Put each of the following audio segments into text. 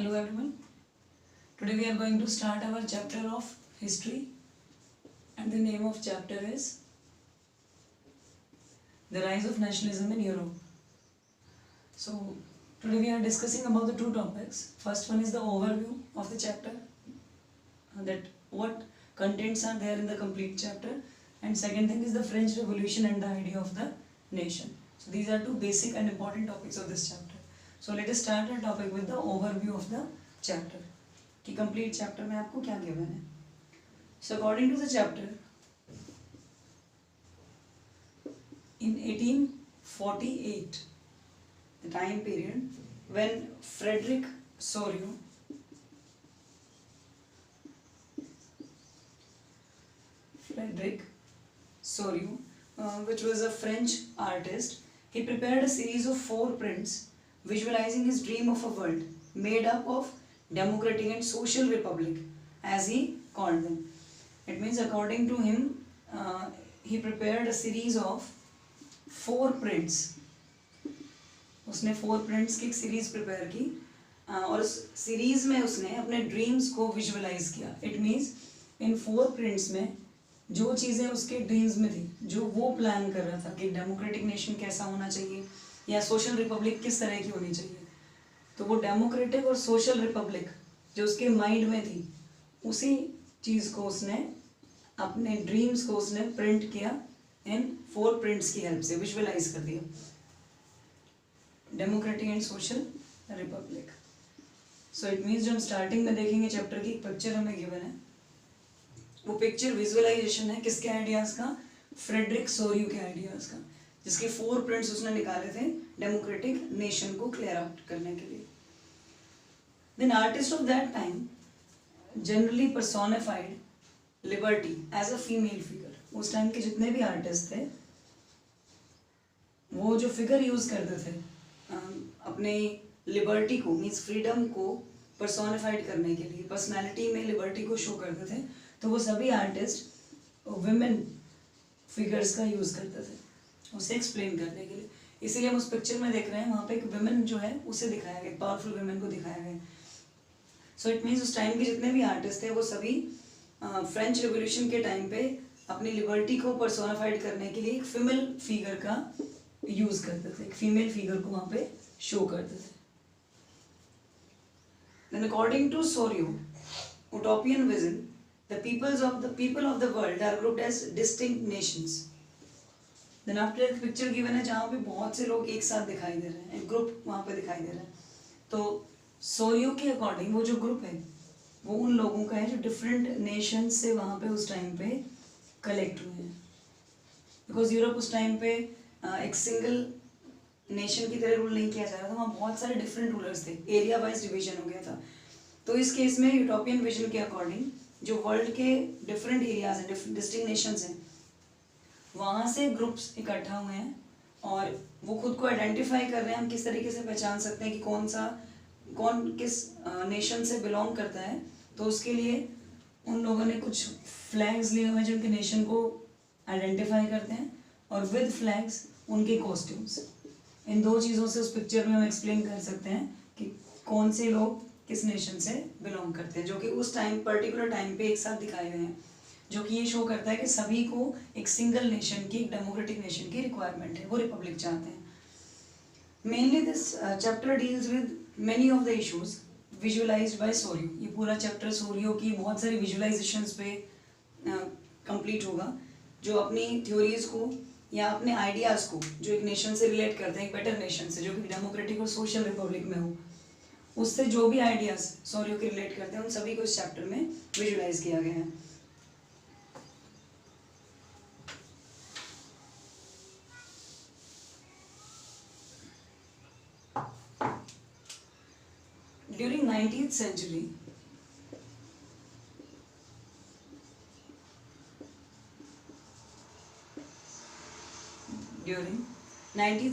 Hello everyone. Today we are going to start our chapter of history and the name of chapter is The Rise of Nationalism in Europe. So today we are discussing about the two topics. First one is the overview of the chapter, that what contents are there in the complete chapter, and second thing is the French Revolution and the idea of the nation. So these are two basic and important topics of this chapter. So let us start our topic with the overview of the chapter. कि complete chapter में आपको क्या given है. So according to the chapter, in 1848, the time period when Frederick Sorio which was a French artist, he prepared a series of 4 prints visualizing his dream of a world made up of democratic and social republic, as he called them. It means according to him, he prepared a series of 4 prints. उसने 4 prints की एक series prepare की और उस series में उसने अपने dreams को विजुअलाइज किया. इट मीन्स इन 4 prints में जो चीज़ें उसके ड्रीम्स में थी, जो वो प्लान कर रहा था कि डेमोक्रेटिक नेशन कैसा होना चाहिए या सोशल रिपब्लिक किस तरह की होनी चाहिए, तो वो डेमोक्रेटिक और सोशल रिपब्लिक जो उसके माइंड में थी, उसी चीज़ को उसने अपने ड्रीम्स को उसने प्रिंट किया इन 4 प्रिंट्स की हेल्प से विजुअलाइज कर दिया. Democratic and social Republic. So it means जो हम स्टार्टिंग में देखेंगे चैप्टर की पिक्चर हमें गिवन है, वो पिक्चर विजुअलाइजेशन है किसके आइडियाज़ का? फ्रेडरिक सोरियो के आइडियाज़ का, जिसके 4 प्रिंट्स उसने निकाले थे डेमोक्रेटिक नेशन को क्लियर आउट करने के लिए. Then artist of that time generally personified liberty as a female figure. उस टाइम के जितने भी आर्टिस्ट थे वो जो फिगर यूज करते थे अपने लिबर्टी को, मीन्स फ्रीडम को पर्सोनिफाइड करने के लिए, पर्सनालिटी में लिबर्टी को शो करते थे, तो वो सभी आर्टिस्ट वुमेन फिगर्स का यूज़ करते थे उसे एक्सप्लेन करने के लिए. इसीलिए हम उस पिक्चर में देख रहे हैं वहाँ पे एक वुमेन जो है उसे दिखाया गया, पावरफुल वुमेन को दिखाया गया. सो इट मीन्स उस टाइम के जितने भी आर्टिस्ट थे वो सभी फ्रेंच रिवोल्यूशन के टाइम पे अपनी लिबर्टी को पर्सोनिफाइड करने के लिए एक फीमेल फिगर का यूज़ करते थे, एक फीमेल फिगर को वहाँ पे शो करते थे. Then according to Sorio, utopian vision, the people of the world are grouped as distinct nations. Then after एक पिक्चर गिवन है जहाँ पे बहुत से लोग एक साथ दिखाई दे रहे हैं, एक ग्रुप वहाँ पे दिखाई दे रहा है. तो सोरियो के अकॉर्डिंग वो जो ग्रुप है वो उन लोगों का है जो डिफरेंट नेशन से वहाँ पे उस टाइम पे कलेक्ट हुए हैं. बिकॉज यूरोप उस टाइम पे एक सिंगल नेशन की तरह रूल नहीं किया जा रहा था, वहाँ बहुत सारे डिफरेंट रूलर्स थे, एरिया वाइज डिवीजन हो गया था. तो इस केस में यूटोपियन विजन के अकॉर्डिंग जो वर्ल्ड के डिफरेंट एरियाज हैं, डिस्टिंक्ट नेशंस हैं, वहाँ से ग्रुप्स इकट्ठा हुए हैं और वो खुद को आइडेंटिफाई कर रहे हैं. हम किस तरीके से पहचान सकते हैं कि कौन किस नेशन से बिलोंग करता है, तो उसके लिए उन लोगों ने कुछ फ्लैग्स लिए हुए हैं जो उनके नेशन को आइडेंटिफाई करते हैं, और विद फ्लैग्स उनके कॉस्ट्यूम्स. इन 2 चीज़ों से उस पिक्चर में हम एक्सप्लेन कर सकते हैं कि कौन से लोग किस नेशन से बिलोंग करते हैं, जो कि उस टाइम पर्टिकुलर टाइम पे एक साथ दिखाए गए हैं, जो कि ये शो करता है कि सभी को एक सिंगल नेशन की, एक डेमोक्रेटिक नेशन की रिक्वायरमेंट है, वो रिपब्लिक चाहते हैं. Mainly this chapter deals with many of the issues visualised by Sorrieu. ये पूरा चैप्टर सोरियो की बहुत सारी विजुअलाइजेशंस पे कंप्लीट होगा, जो अपनी थ्योरीज को या अपने आइडियाज़ को जो एक नेशन से रिलेट करते हैं, एक बेटर नेशन से जो कि डेमोक्रेटिक और सोशल रिपब्लिक में हो, उससे जो भी आइडियाज़ सोरियो के रिलेट करते हैं उन सभी को इस चैप्टर में विजुअलाइज किया गया है. During 19th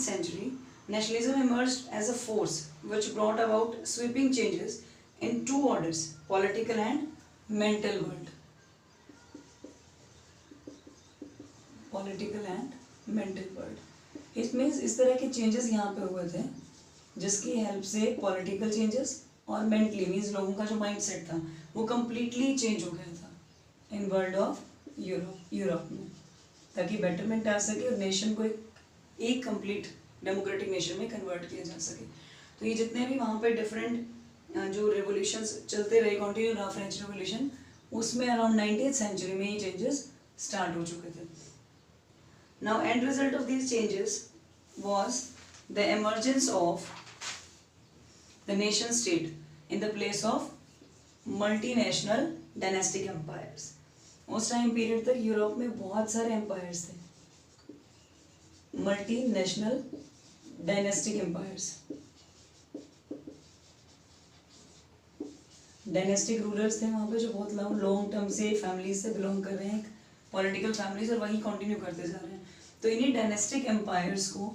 century, nationalism emerged as a force which brought about sweeping changes in 2 orders, political and mental world. Political and mental world. It means इस तरह के changes यहाँ पे हुए थे जिसकी हेल्प से पॉलिटिकल चेंजेस और मेंटली मीन्स लोगों का जो माइंड सेट था वो कम्प्लीटली चेंज हो गया था इन वर्ल्ड ऑफ यूरोप में, ताकि बेटरमेंट आ सके और नेशन को एक कंप्लीट डेमोक्रेटिक नेशन में कन्वर्ट किया जा सके। तो ये जितने भी वहाँ पे डिफरेंट जो रेवोल्यूशंस चलते रहे, कंटिन्यू रहा फ्रेंच रेवोल्यूशन, उसमें अराउंड 19th सेंचुरी में ये चेंजेस स्टार्ट हो चुके थे। Now end result of these changes was the emergence of the nation state in the place of multinational dynastic empires. उस टाइम पीरियड तक यूरोप में बहुत सारे एम्पायर्स थे, multinational dynastic empires. Dynastic rulers थे वहाँ पे जो बहुत लॉन्ग टर्म से फैमिलीज से बिलोंग कर रहे हैं, पॉलिटिकल फैमिलीज, और वही कंटिन्यू करते जा रहे हैं। तो इन्हीं डायनेस्टिक एम्पायर्स को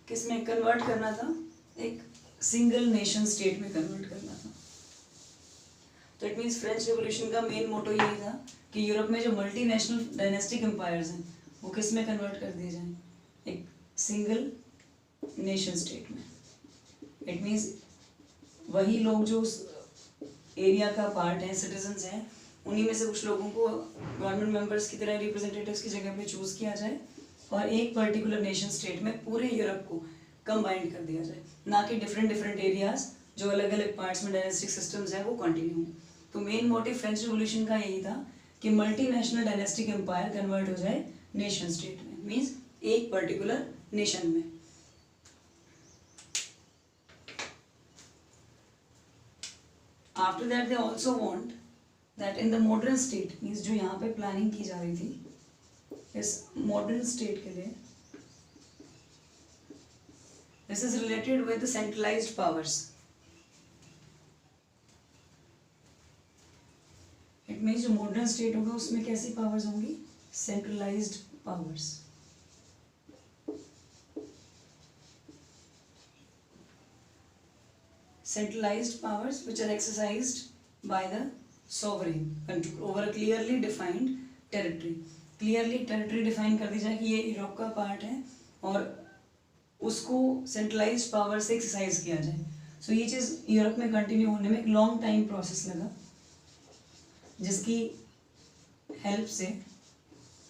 किसमें कन्वर्ट करना था? एक सिंगल नेशन स्टेट में कन्वर्ट करना था। तो इट मीन्स फ्रेंच रेवोल्यूशन का मेन मोटो यही था कि यूरोप में जो मल्टीनेशनल डायनेस्टिक एम्पायर्स हैं वो किस में कन्वर्ट कर दिए जाएं? एक सिंगल नेशन स्टेट में। इट मीन्स वही लोग जो उस एरिया का पार्ट है, सिटीजन्स हैं, उन्हीं में से कुछ लोगों को गवर्नमेंट मेंबर्स की तरह रिप्रेजेंटेटिव्स की जगह पे चूज किया जाए और एक पर्टिकुलर नेशन स्टेट में पूरे यूरोप को कंबाइंड कर दिया जाए, ना कि डिफरेंट एरियाज जो अलग अलग पार्ट्स में डायनेस्टिक सिस्टम्स हैं वो कंटिन्यू हो। तो मेन मोटिव फ्रेंच रिवोल्यूशन का यही था कि मल्टीनेशनल डायनेस्टिक एम्पायर कन्वर्ट हो जाए नेशन स्टेट में, मीन्स एक पर्टिकुलर नेशन में। After that they also want that in the modern state, means जो यहाँ पे प्लानिंग की जा रही थी इस मॉडर्न स्टेट के लिए, this is related with the centralized powers. It means जो मॉडर्न स्टेट होगा उसमें कैसी पावर्स होंगी? Centralised powers. Centralized powers which are exercised by the sovereign control over a clearly defined territory. Clearly territory define कर दी जाए कि ये Europe का पार्ट है और उसको centralized power से exercise किया जाए। So ये चीज़ यूरोप में कंटिन्यू होने में एक लॉन्ग टाइम प्रोसेस लगा, जिसकी हेल्प से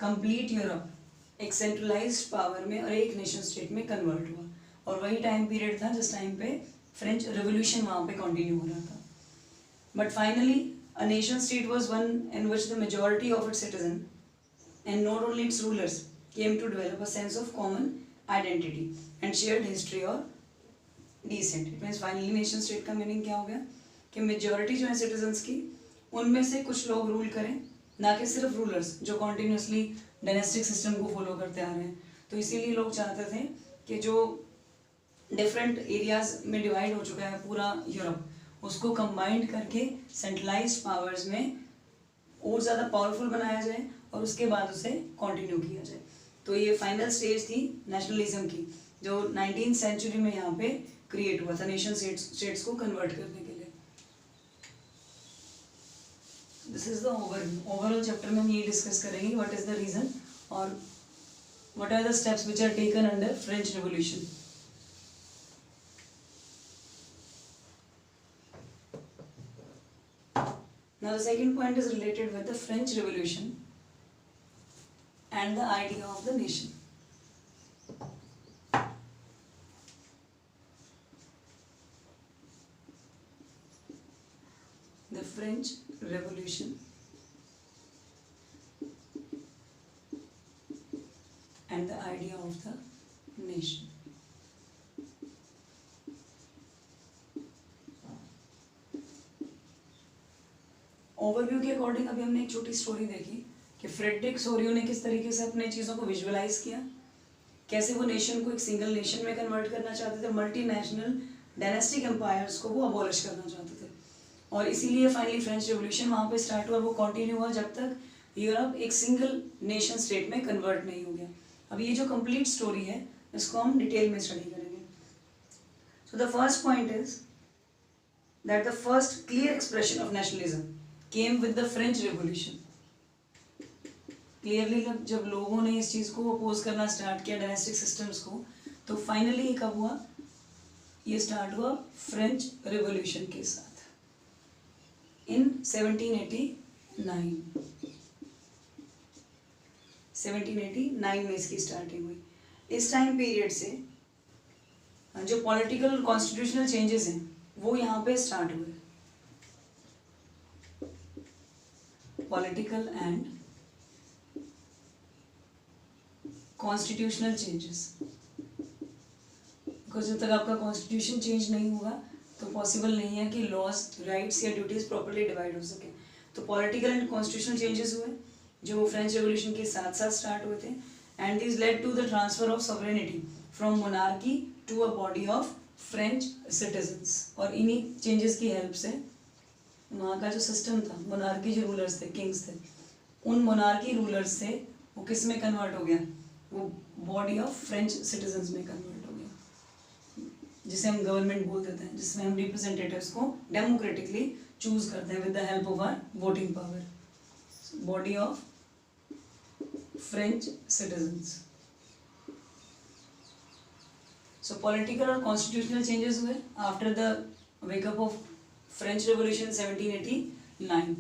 कंप्लीट यूरोप एक सेंट्रलाइज्ड पावर में और एक नेशन स्टेट में कन्वर्ट हुआ। और वही टाइम पीरियड था जिस टाइम पे फ्रेंच रेवोल्यूशन वहाँ पे कंटिन्यू हो रहा था। But finally a nation state was one in which the majority of its citizen and not only its rulers came to develop a sense of common identity and shared history और descent. It means finally nation state का meaning क्या हो गया कि majority जो है citizens की, उनमें से कुछ लोग रूल करें, ना कि सिर्फ रूलर्स जो कॉन्टिन्यूसली डायनेस्टिक सिस्टम को फॉलो करते आ रहे हैं। तो इसीलिए लोग चाहते थे कि जो डिफरेंट एरियाज में डिवाइड हो चुका है पूरा यूरोप, उसको कंबाइंड करके सेंट्रलाइज्ड पावर्स में और ज़्यादा पावरफुल बनाया जाए और उसके बाद उसे कंटिन्यू किया जाए। तो ये फाइनल स्टेज थी नेशनलिज्म की, जो 19th सेंचुरी में यहाँ पे क्रिएट हुआ था नेशन स्टेट्स को कन्वर्ट करने के लिए। This is the overall chapter में हम ये डिस्कस करेंगे व्हाट इज द रीजन और what are the steps which are taken under French revolution. Now the second point is related with the French Revolution and the idea of the nation. The French Revolution and the idea of the nation. Overview के according अभी हमने एक छोटी story देखी कि Frederick Sorio ने किस तरीके से अपने चीज़ों को विजुअलाइज किया, कैसे वो नेशन को एक सिंगल नेशन में कन्वर्ट करना चाहते थे, मल्टीनेशनल डायनेस्टिक एम्पायर्स को वो अबॉलिश करना चाहते थे। और इसीलिए फाइनली फ्रेंच रेवोल्यूशन वहाँ पे स्टार्ट हुआ, वो कंटिन्यू हुआ जब तक यूरोप एक सिंगल नेशन स्टेट में कन्वर्ट नहीं हो गया। अब ये जो कंप्लीट स्टोरी है इसको हम डिटेल में स्टडी करेंगे। So the first point is that the first clear expression of nationalism came with the French Revolution. Clearly जब लोगों ने इस चीज़ को अपोज करना स्टार्ट किया डायनेस्टिक सिस्टम्स को, तो फाइनली कब हुआ? ये स्टार्ट हुआ फ्रेंच रिवॉल्यूशन के साथ इन 1789 में इसकी स्टार्टिंग हुई। इस टाइम पीरियड से जो पॉलिटिकल कॉन्स्टिट्यूशनल चेंजेस हैं वो यहाँ पे स्टार्ट हुए। Political and constitutional changes, because जब तक आपका कॉन्स्टिट्यूशन चेंज नहीं होगा तो पॉसिबल नहीं है कि लॉज, राइट्स या ड्यूटीज प्रॉपर्ली डिवाइड हो सके। तो पॉलिटिकल एंड कॉन्स्टिट्यूशनल चेंजेस हुए जो फ्रेंच रेवोल्यूशन के साथ साथ स्टार्ट हुए थे, and this led to the transfer of sovereignty from monarchy to a body of French citizens. और इन्हीं चेंजेस की हेल्प से वहाँ का जो सिस्टम था, मोनार्की जो रूलर्स थे, किंग्स थे, उन मोनार्की रूलर्स से वो किस में कन्वर्ट हो गया, वो बॉडी ऑफ फ्रेंच सिटीजन्स में कन्वर्ट हो गया, जिसे हम गवर्नमेंट बोल देते हैं, जिसमें हम रिप्रेजेंटेटिव्स को डेमोक्रेटिकली चूज करते हैं with the help of our voting power. Body of French citizens. So political और कॉन्स्टिट्यूशनल चेंजेस हुए after the wake up of French Revolution 1789,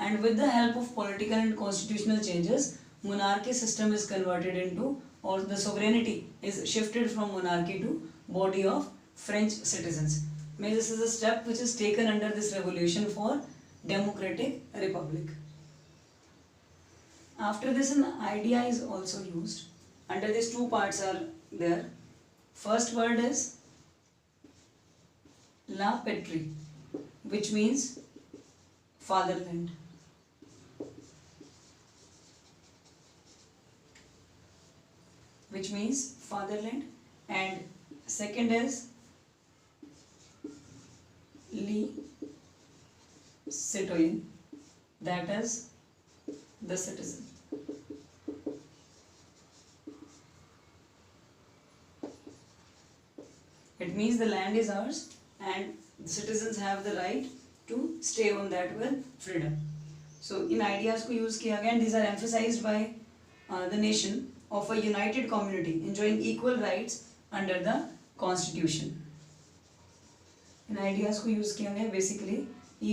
and with the help of political and constitutional changes, monarchy system is converted into, or the sovereignty is shifted from monarchy to body of French citizens. May this is a step which is taken under this revolution for democratic republic. After this, an idea is also used. Under these two parts are there. First word is la patrie, which means fatherland. Which means fatherland. And second is le citoyen, that is the citizen. It means the land is ours and the citizens have the right to stay on that with freedom. So in ideas को use किया गया, and these are emphasized by the nation of a united community enjoying equal rights under the constitution. In ideas को use किया गया basically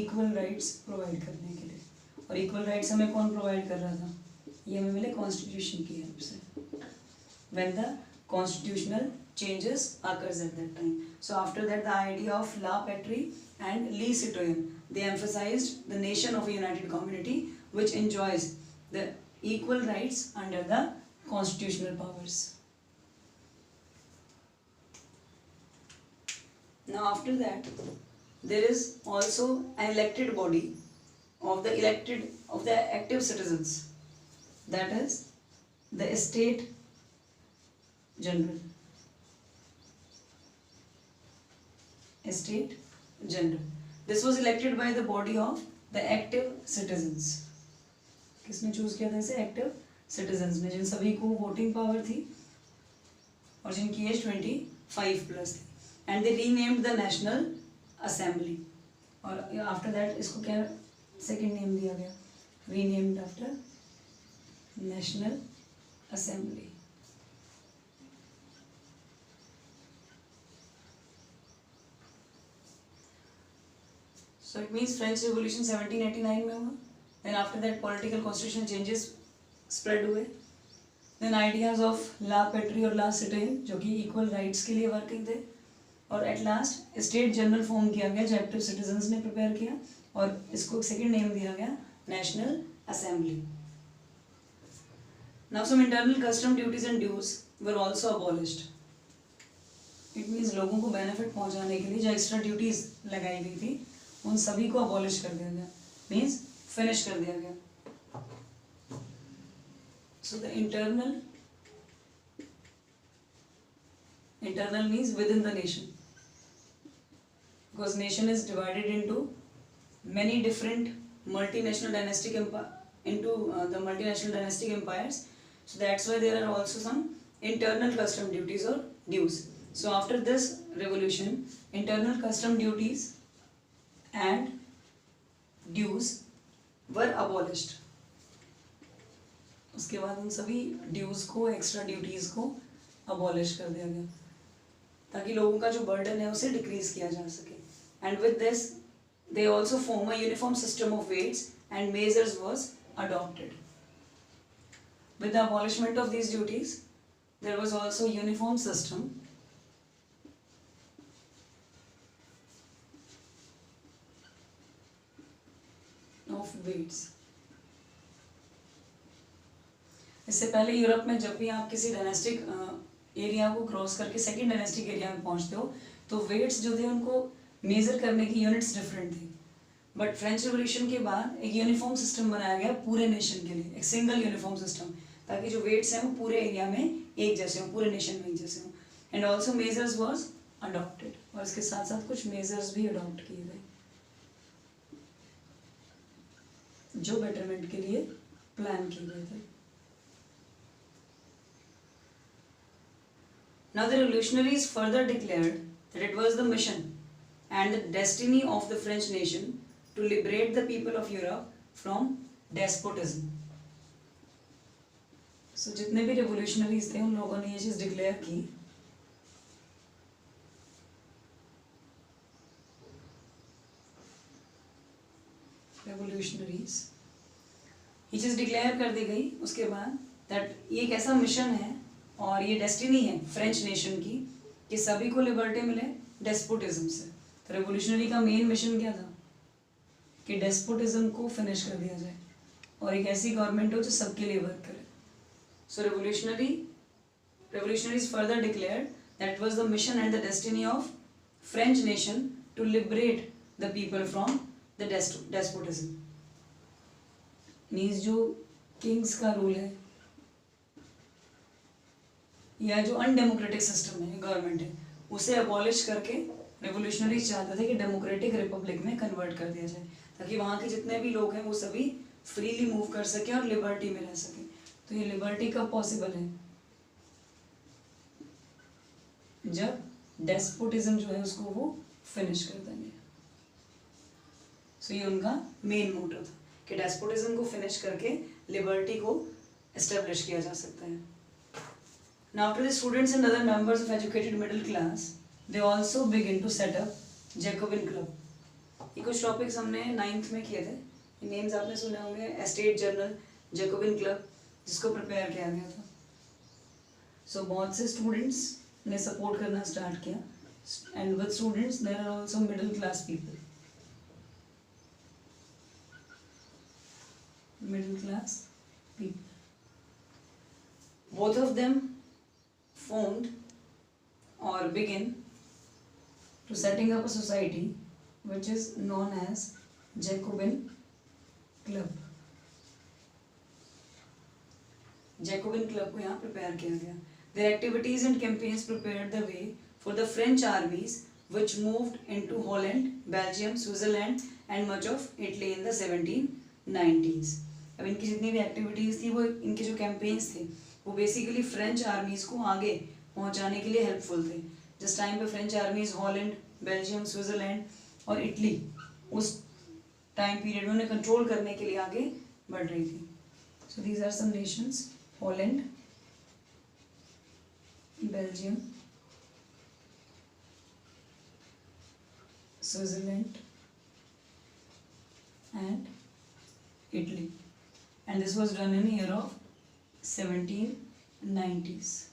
equal rights provide करने के लिए, और equal rights हमें कौन provide कर रहा था, ये हमें मिले constitution की help से, when the constitutional changes occurs at that time. So after that, the idea of la patrie and le citoyen, they emphasized the nation of a united community which enjoys the equal rights under the constitutional powers. Now after that, there is also an elected body of the active citizens, that is the State General. State General. This was elected by the body of the active citizens. किसने choose किया था इसे? Active citizens ने, जिन सभी को voting power थी और जिनकी एज 25+ थी, and they renamed the national assembly. और आफ्टर दैट इसको क्या सेकेंड नेम दिया गया, renamed after national assembly. So it means French Revolution 1789 में हुआ, then after that political constitutional changes spread हुए, then ideas of la patrie और la citoyen जो कि equal rights के लिए working थे, और at last state general form किया गया जो active citizens ने prepare किया, और इसको second name दिया गया national assembly. Now some internal custom duties and dues were also abolished. It means लोगों को benefit पहुंचाने के लिए जो extra duties लगाई गई थी उन सभी को अबॉलिश कर दिया गया, मीन्स फिनिश कर दिया गया। So the internal means with in the nation, because nation is divided into many different multinational dynastic empires, so that's why there are also some internal custom duties or dues. So after this revolution, internal custom duties and dues were abolished. उसके बाद उन सभी dues को, extra duties को abolish कर दिया गया. ताकि लोगों का जो बर्डन है उसे डिक्रीज किया जा सके. And with this they also form a uniform system of weights and measures was adopted. With the abolishment of these duties, there was also uniform system of weights. इससे पहले यूरोप में जब भी आप किसी डायनेस्टिक एरिया को cross करके second dynastic area में पहुंचते हो तो वेट्स जो थे उनको मेजर करने की यूनिट्स डिफरेंट थी. बट फ्रेंच रिवोल्यूशन के बाद एक यूनिफॉर्म सिस्टम बनाया गया पूरे नेशन के लिए, एक सिंगल यूनिफॉर्म सिस्टम, ताकि जो वेट्स हैं वो पूरे एरिया में एक जैसे हों, पूरे नेशन में एक जैसे हों. And also measures was adopted, और इसके साथ साथ कुछ मेजर्स भी अडॉप्ट किए गए जो बेटरमेंट के लिए प्लान किए गए थे. Now the revolutionaries further declared that it was the mission and the destiny of the French nation to liberate the people of Europe from despotism. So जितने भी revolutionaries थे उन लोगों ने ये चीज डिक्लेयर की revolutionaries ये चीज डिक्लेयर कर दी गई उसके बाद दैट ये एक ऐसा मिशन है और ये डेस्टिनी है फ्रेंच नेशन की कि सभी को लिबर्टी मिले डेस्पोटिज्म से. तो रेवोल्यूशनरी का मेन मिशन क्या था कि डेस्पोटिज्म को फिनिश कर दिया जाए और एक ऐसी गवर्नमेंट हो जो सबके लिए वर्क करे. सो revolutionaries further declared that it was the mission and the destiny of French nation to liberate the people from the despotism. Means जो किंग्स का रूल है या जो अनडेमोक्रेटिक सिस्टम है गवर्नमेंट है उसे अबॉलिश करके रेवोल्यूशनरी चाहते थे कि डेमोक्रेटिक रिपब्लिक में कन्वर्ट कर दिया जाए ताकि वहाँ के जितने भी लोग हैं वो सभी फ्रीली मूव कर सके और लिबर्टी में रह सके. तो ये लिबर्टी कब पॉसिबल है जब डेस्पोटिज्म जो है उसको वो फिनिश कर देंगे. सो ये उनका मेन मोटिव था कि डेस्पोटिज्म को फिनिश करके लिबर्टी को एस्टेब्लिश किया जा सकता है. Now after the students and other members of educated middle class, they also begin to set up Jacobin club. ये कुछ टॉपिक्स हमने 9th में किए थे. ये नेम्स आपने सुने होंगे. एस्टेट जर्नल, जैकोबिन क्लब, जिसको प्रिपेयर किया गया था. सो बहुत से स्टूडेंट्स ने सपोर्ट करना स्टार्ट किया and with students there are also middle class people. Middle class people. Both of them formed or begin to setting up a society which is known as Jacobin Club. Jacobin Club को यहाँ prepare किया गया. Their activities and campaigns prepared the way for the French armies which moved into Holland, Belgium, Switzerland and much of Italy in the 1790s. अब इनकी जितनी भी activities थी वो इनके जो कैंपेन्स थे वो बेसिकली फ्रेंच आर्मीज़ को आगे पहुंचाने के लिए हेल्पफुल थे. जिस टाइम पे French armies Holland, Belgium, Switzerland और इटली उस टाइम पीरियड में उन्हें कंट्रोल करने के लिए आगे बढ़ रही थी. So these are some nations: Holland, Belgium, Switzerland and Italy. And this was done in the year of 1790s.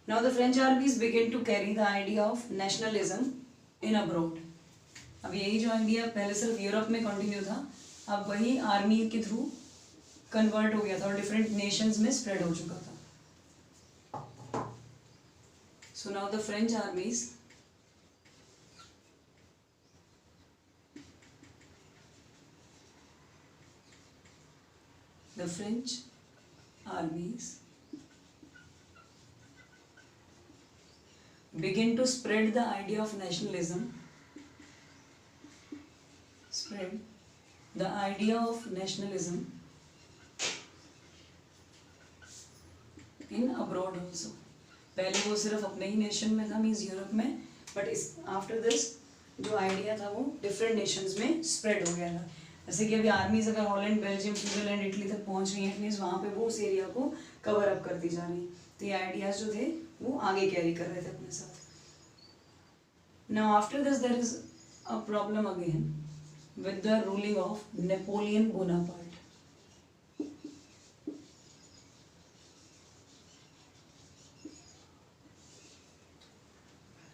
Now the French armies began to carry the idea of nationalism in abroad. अब यही जो idea पहले सिर्फ Europe में continue था अब वही army के थ्रू कन्वर्ट हो गया था और डिफरेंट नेशंस में स्प्रेड हो चुका था. So now the French armies begin to spread the idea of nationalism in abroad also. पहले वो सिर्फ अपने ही नेशन में था, मीन्स यूरोप में, बट इस आफ्टर दिस जो आइडिया था वो डिफरेंट नेशंस में स्प्रेड हो गया था. जैसे कि अभी आर्मीज अगर हॉलैंड, बेल्जियम, स्विट्जरलैंड, इटली तक पहुंच रही है, इट मीन्स वहाँ पे वो उस एरिया को कवर अप करती जा रही है। तो ये आइडियाज जो थे वो आगे कैरी कर रहे थे अपने साथ। Now after this there is a problem again with the ruling of Napoleon Bonaparte.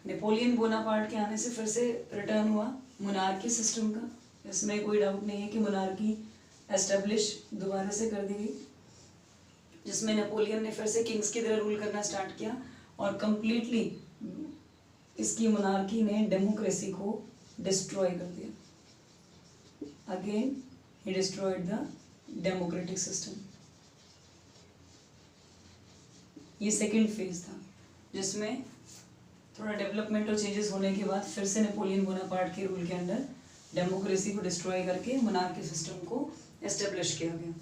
Napoleon Bonaparte के आने से फिर से रिटर्न हुआ मोनार्की सिस्टम का। इसमें कोई डाउट नहीं है कि मोनार्की एस्टेब्लिश दोबारा से कर दी गई, जिसमें नेपोलियन ने फिर से किंग्स की तरह रूल करना स्टार्ट किया और कंप्लीटली इसकी मोनार्की ने डेमोक्रेसी को डिस्ट्रॉय कर दिया। Again he destroyed the democratic system. ये सेकेंड फेज था जिसमें थोड़ा डेवलपमेंट और चेंजेस होने के बाद फिर से नेपोलियन बोनापार्ट के रूल के अंडर डेमोक्रेसी को डिस्ट्रॉय करके मोनार्की सिस्टम को एस्टेब्लिश किया गया।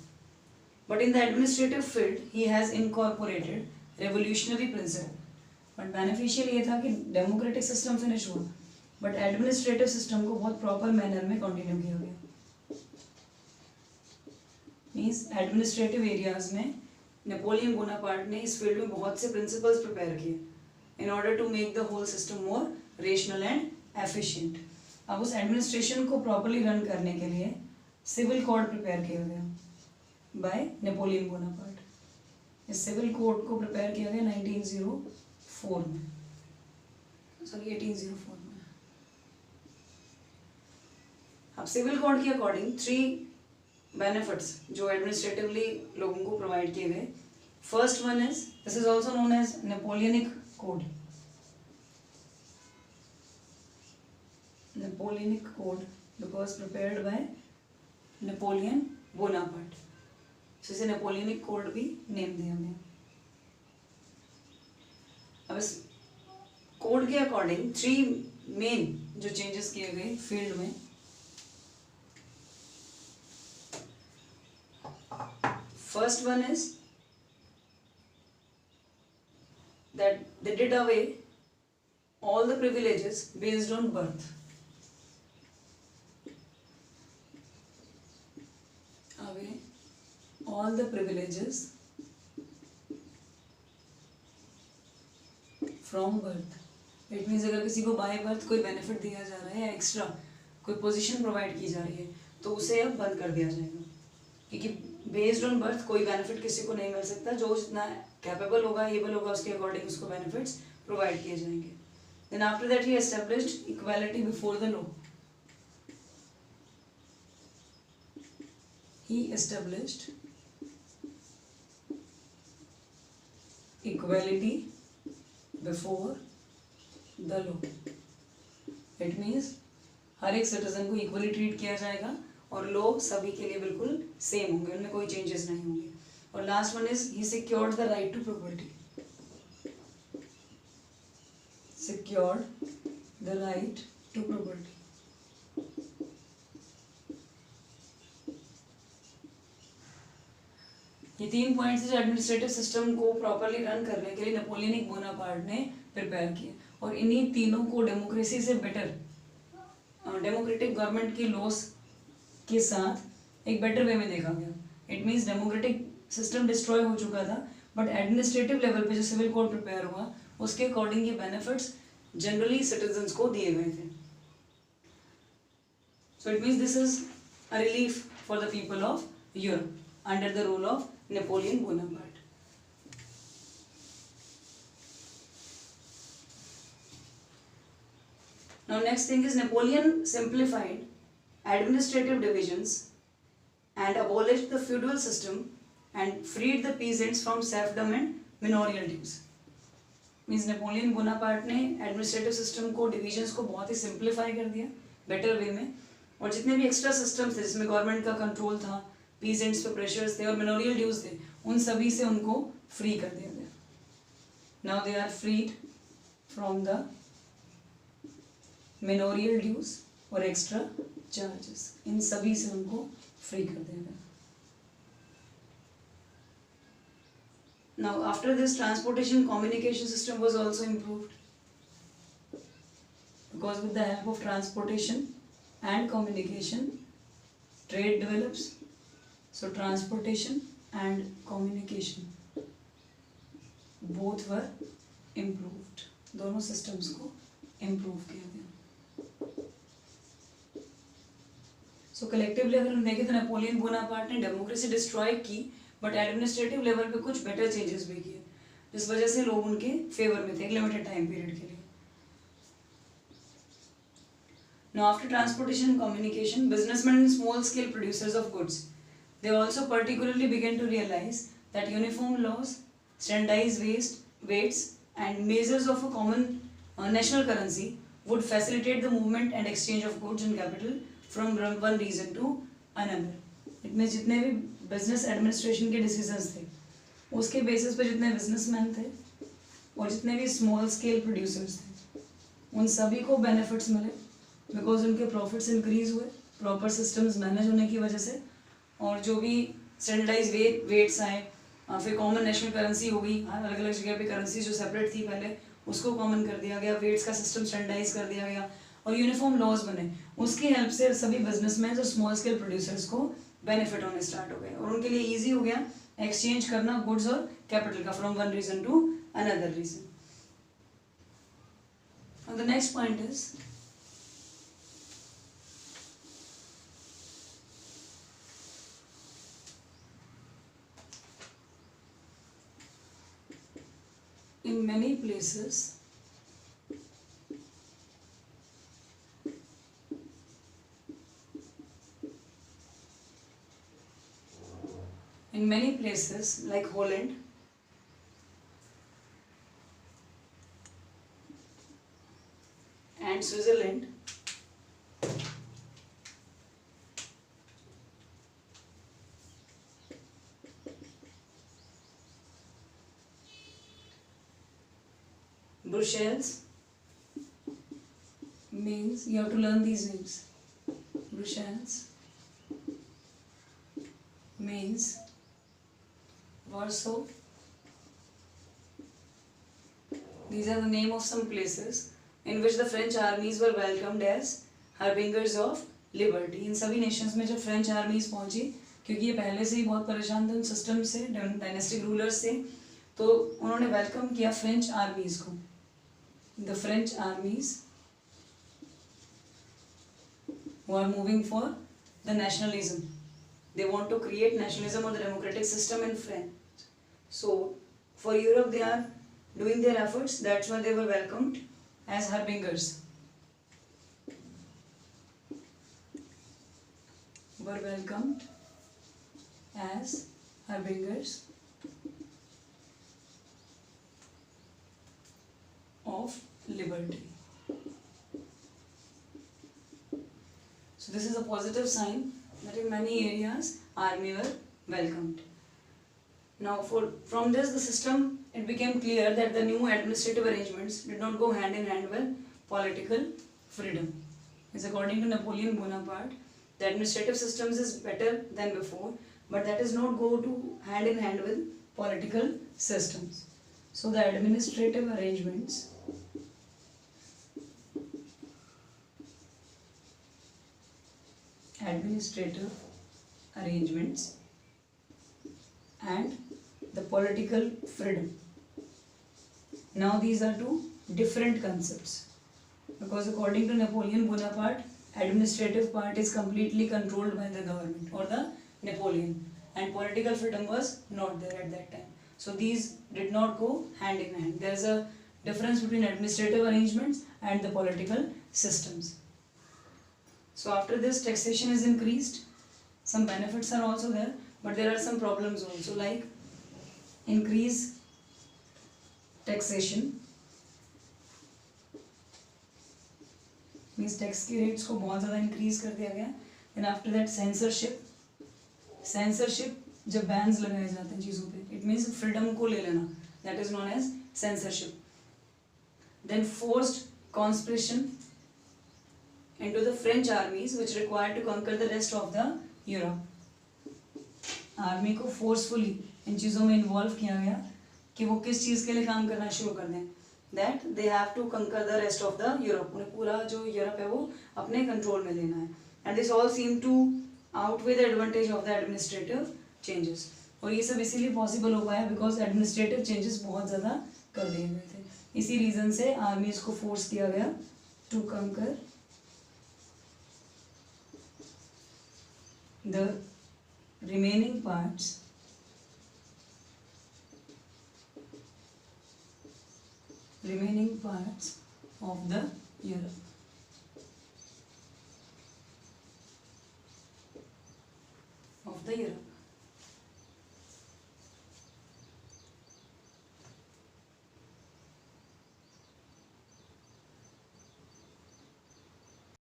But in the administrative field he has incorporated revolutionary principle. But beneficial ये था कि डेमोक्रेटिक सिस्टम फिनिश हुआ बट एडमिनिस्ट्रेटिव सिस्टम को बहुत प्रॉपर मैनर में कंटिन्यू किया गया। मीन्स एडमिनिस्ट्रेटिव एरियाज में नेपोलियन बोनापार्ट ने इस फील्ड में बहुत से प्रिंसिपल्स प्रिपेयर किए in order to make the whole system more rational and efficient. अब उस एडमिनिस्ट्रेशन को प्रॉपरली रन करने के लिए सिविल कोड प्रिपेयर किया गया बाय नेपोलियन बोनापार्ट। इस सिविल कोड को प्रिपेयर किया गया 1904 में, सॉरी 1804 में। अब सिविल कोड के अकॉर्डिंग 3 बेनिफिट्स जो एडमिनिस्ट्रेटिवली लोगों को प्रोवाइड किए गए। First one is, this is also known as Napoleonic code. Napoleonic code because prepared by Napoleon Bonaparte. So इसे Napoleonic code भी नेम दिया गया। अब इस कोड के अकॉर्डिंग 3 मेन जो चेंजेस किए गए फील्ड में। First one is that they did away all the privileges based on birth. Away all the privileges from birth. It means अगर किसी को बाय बर्थ कोई बेनिफिट दिया जा रहा है या एक्स्ट्रा कोई पोजीशन प्रोवाइड की जा रही है तो उसे अब बंद कर दिया जाएगा, क्योंकि बेस्ड ऑन बर्थ कोई बेनिफिट किसी को नहीं मिल सकता। जो जितना कैपेबल होगा, एबल होगा, उसके अकॉर्डिंग उसको बेनिफिट्स प्रोवाइड किए जाएंगे। Then after that he established equality before the law. He established equality before the law. It means हर एक सिटीजन को इक्वली ट्रीट किया जाएगा और लॉ सभी के लिए बिल्कुल सेम होंगे, उनमें कोई चेंजेस नहीं होंगे। और last one is he secured the right to property. Secured the right to property. ये 3 पॉइंट्स जो एडमिनिस्ट्रेटिव सिस्टम को प्रॉपरली रन करने के लिए नेपोलियनिक बोनापार्ट ने प्रिपेयर किए और इन्हीं तीनों को डेमोक्रेसी से बेटर, डेमोक्रेटिक गवर्नमेंट की लॉस के साथ एक बेटर वे में देखा गया। It means democratic system destroy हो चुका था बट एडमिनिस्ट्रेटिव लेवल पे जो सिविल कोड प्रिपेयर हुआ उसके अकॉर्डिंग ये बेनिफिट्स जनरली सिटीजन्स को दिए गए थे। So it means this is a relief for the people of Europe under the rule of Napoleon Bonaparte. Now next thing is Napoleon simplified administrative divisions and abolished the feudal system and freed the peasants from serfdom and manorial dues. Means Napoleon Bonaparte ने administrative system को divisions को बहुत ही simplify कर दिया better way में, और जितने भी extra systems थे जिसमें government का control था, peasants पे pressures थे और manorial dues थे, उन सभी से उनको free कर दिया गया। Now they are freed from the manorial dues और एक्स्ट्रा चार्जेस, इन सभी से उनको फ्री कर दिया गया। Now after this transportation communication system was also improved because with the help of transportation and communication trade develops, so transportation and communication both were improved. दोनों systems को improve किया गया. So collective level में देखें तो Napoleon Bonaparte ने democracy destroy की, but administrative level पे कुछ बेटर चेंजेस भी किए, जिस वजह से लोग उनके फेवर में थे एक लिमिटेड टाइम पीरियड के लिए. Now after transportation and communication, businessmen and small scale producers of goods, they also particularly began to realize that uniform laws, standardized weights and measures of a common national currency would facilitate the movement and exchange of goods and capital from one region to another. इनमें जितने भी business administration के decisions थे, उसके basis पे जितने businessman थे और जितने भी स्मॉल स्केल प्रोड्यूसर्स थे, उन सभी को बेनिफिट्स मिले, बिकॉज उनके प्रॉफिट्स इंक्रीज हुए प्रॉपर सिस्टम्स मैनेज होने की वजह से. और जो भी स्टैंडर्डाइज वेट्स आए, फिर कॉमन नेशनल करेंसी हो गई, अलग अलग जगह पे करेंसी जो सेपरेट थी पहले उसको कॉमन कर दिया गया, वेट्स का सिस्टम स्टैंडर्डाइज कर दिया गया और यूनिफॉर्म लॉज बने. उसकी हेल्प से सभी बिजनेसमैन और स्मॉल स्केल प्रोड्यूसर्स को बेनिफिट होने स्टार्ट हो गए और उनके लिए ईजी हो गया एक्सचेंज करना गुड्स और कैपिटल का from one region to another region. और the next point is in many places like Holland and Switzerland, Brussels means you have to learn these names. Brussels means Warsaw. These are the name of some places in which the French armies were welcomed as harbingers of liberty. इन सभी nations में जब French armies पहुंची, क्योंकि ये पहले से ही बहुत परेशान थे उन सिस्टम से, डायनेस्टिक रूलर्स से, तो उन्होंने वेलकम किया फ्रेंच आर्मीज को. The French armies who are moving for the nationalism. They want to create nationalism or the democratic system in France. So, for Europe, they are doing their efforts. That's why they were welcomed as harbingers. Were welcomed as harbingers of liberty. So this is a positive sign that in many areas army were welcomed. Now from this the system, it became clear that the new administrative arrangements did not go hand in hand with political freedom. It's according to Napoleon Bonaparte, the administrative systems is better than before, but that is not go to hand in hand with political systems. So the administrative arrangements and the political freedom. Now these are two different concepts, because according to Napoleon Bonaparte, administrative part is completely controlled by the government or the Napoleon, and political freedom was not there at that time. So these did not go hand in hand. There is a difference between administrative arrangements and the political systems. So after this, taxation is increased. Some benefits are also there, but there are some problems also, like increase taxation means tax के rates को बहुत ज़्यादा increase कर दिया गया. Then after that, censorship जब bans लगाए जाते हैं चीज़ों पे, it means freedom को ले लेना, that is known as censorship. Then forced conscription into the French armies, which required to conquer the rest of the Europe. Army को फोर्सफुली इन चीज़ों में इन्वॉल्व किया गया कि वो किस चीज़ के लिए काम करना शुरू कर दें. That they have to conquer the rest of the Europe. उन्हें पूरा जो यूरोप है वो अपने कंट्रोल में लेना है. And this all seemed to outweigh the advantage of the administrative changes. और ये सब इसीलिए पॉसिबल हो पाया बिकॉज एडमिनिस्ट्रेटिव चेंजेस बहुत ज़्यादा कर दिए गए थे. इसी रीज़न से आर्मीज को फोर्स किया गया टू कंकर the remaining parts of the Europe. Of the Europe.